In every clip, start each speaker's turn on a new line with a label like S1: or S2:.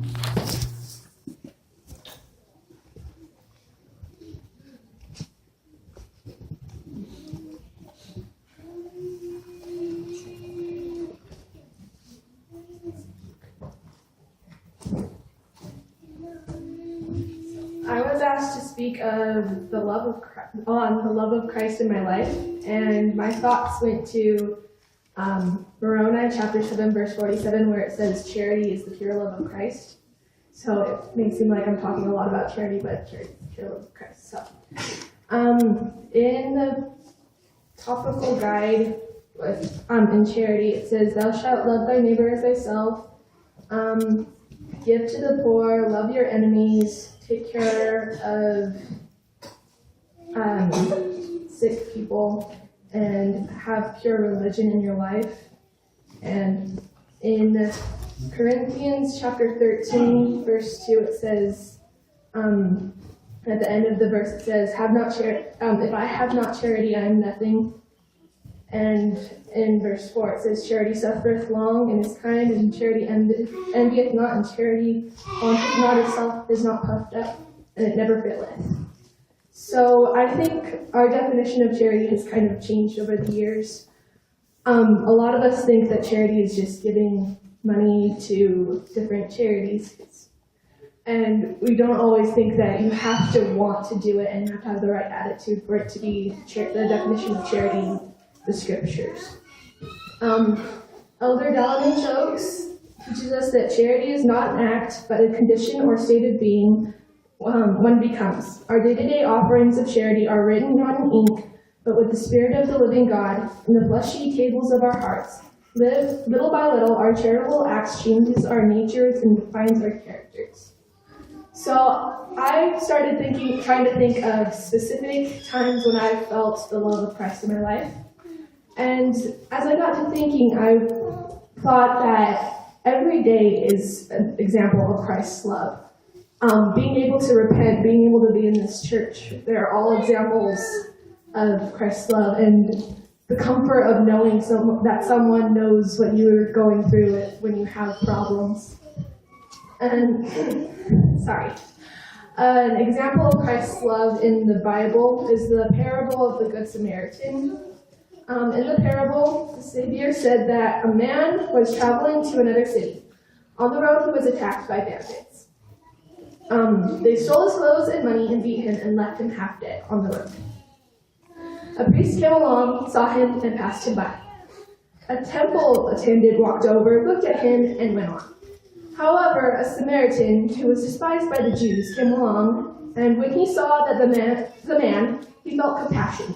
S1: I was asked to speak of the love of on the love of Christ in my life, and my thoughts went to Moroni chapter 7, verse 47, where it says, "Charity is the pure love of Christ." So it may seem like I'm talking a lot about charity, but charity is the pure love of Christ. So, in the topical guide in charity, it says, "Thou shalt love thy neighbor as thyself. Give to the poor, love your enemies, take care of sick people, and have pure religion in your life." And in Corinthians chapter 13, verse 2, it says, at the end of the verse, it says, if I have not charity, I am nothing. And in verse 4, it says, "Charity suffereth long and is kind, and charity envieth not, and charity vaunteth not itself, is not puffed up, and it never faileth." So I think our definition of charity has kind of changed over the years. A lot of us think that charity is just giving money to different charities. And we don't always think that you have to want to do it and you have to have the right attitude for it to be the definition of charity in the scriptures. Elder Dallin Oaks teaches us that charity is not an act, but a condition or state of being one becomes. Our day-to-day offerings of charity are written not in ink, but with the Spirit of the living God in the fleshy tables of our hearts. Little by little, our charitable acts changes our natures and defines our characters. So I started trying to think of specific times when I felt the love of Christ in my life. And as I got to thinking, I thought that every day is an example of Christ's love. Being able to repent, being able to be in this church, they're all examples of Christ's love and the comfort of knowing that someone knows what you're going through when you have problems. And, an example of Christ's love in the Bible is the parable of the Good Samaritan. In the parable, the Savior said that a man was traveling to another city. On the road, he was attacked by bandits. They stole his clothes and money and beat him and left him half dead on the road. A priest came along, saw him, and passed him by. A temple attendant walked over, looked at him, and went on. However, a Samaritan, who was despised by the Jews, came along, and when he saw that the man, he felt compassion.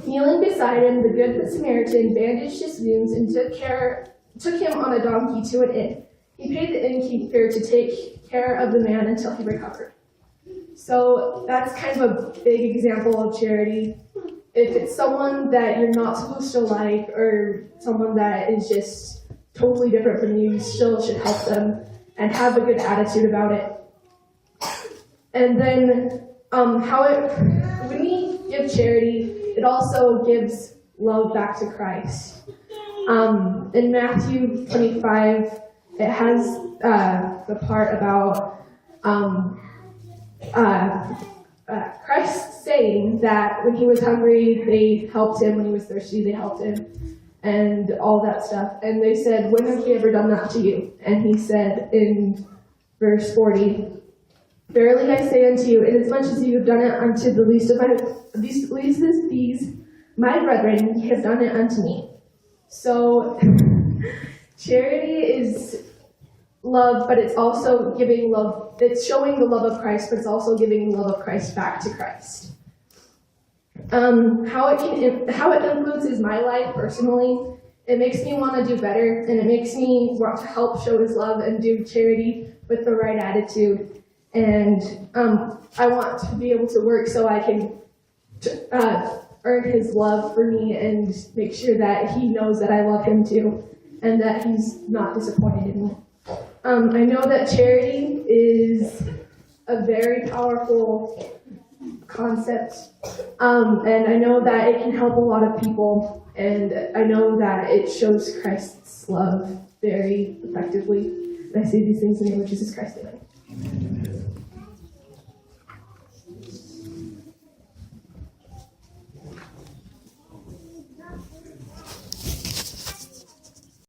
S1: Kneeling beside him, the Good Samaritan bandaged his wounds and took him on a donkey to an inn. He paid the innkeeper to take care of the man until he recovered. So that's kind of a big example of charity. If it's someone that you're not supposed to like, or someone that is just totally different from you, you still should help them and have a good attitude about it. And then when we give charity, it also gives love back to Christ. In Matthew 25, it has the part about Christ saying that when he was hungry, they helped him. When he was thirsty, they helped him, and all that stuff. And they said, "When have we ever done that to you?" And he said in verse 40, "Verily I say unto you, inasmuch as you have done it unto the least of these, my brethren, ye have done it unto me." So charity is love, but it's also giving love. It's showing the love of Christ, but it's also giving the love of Christ back to Christ. How it influences my life personally, it makes me want to do better, and it makes me want to help show his love and do charity with the right attitude. And I want to be able to work so I can earn his love for me and make sure that he knows that I love him too, and that he's not disappointed in me. I know that charity is a very powerful concept, and I know that it can help a lot of people, and I know that it shows Christ's love very effectively. And I say these things in the name of Jesus Christ. Amen.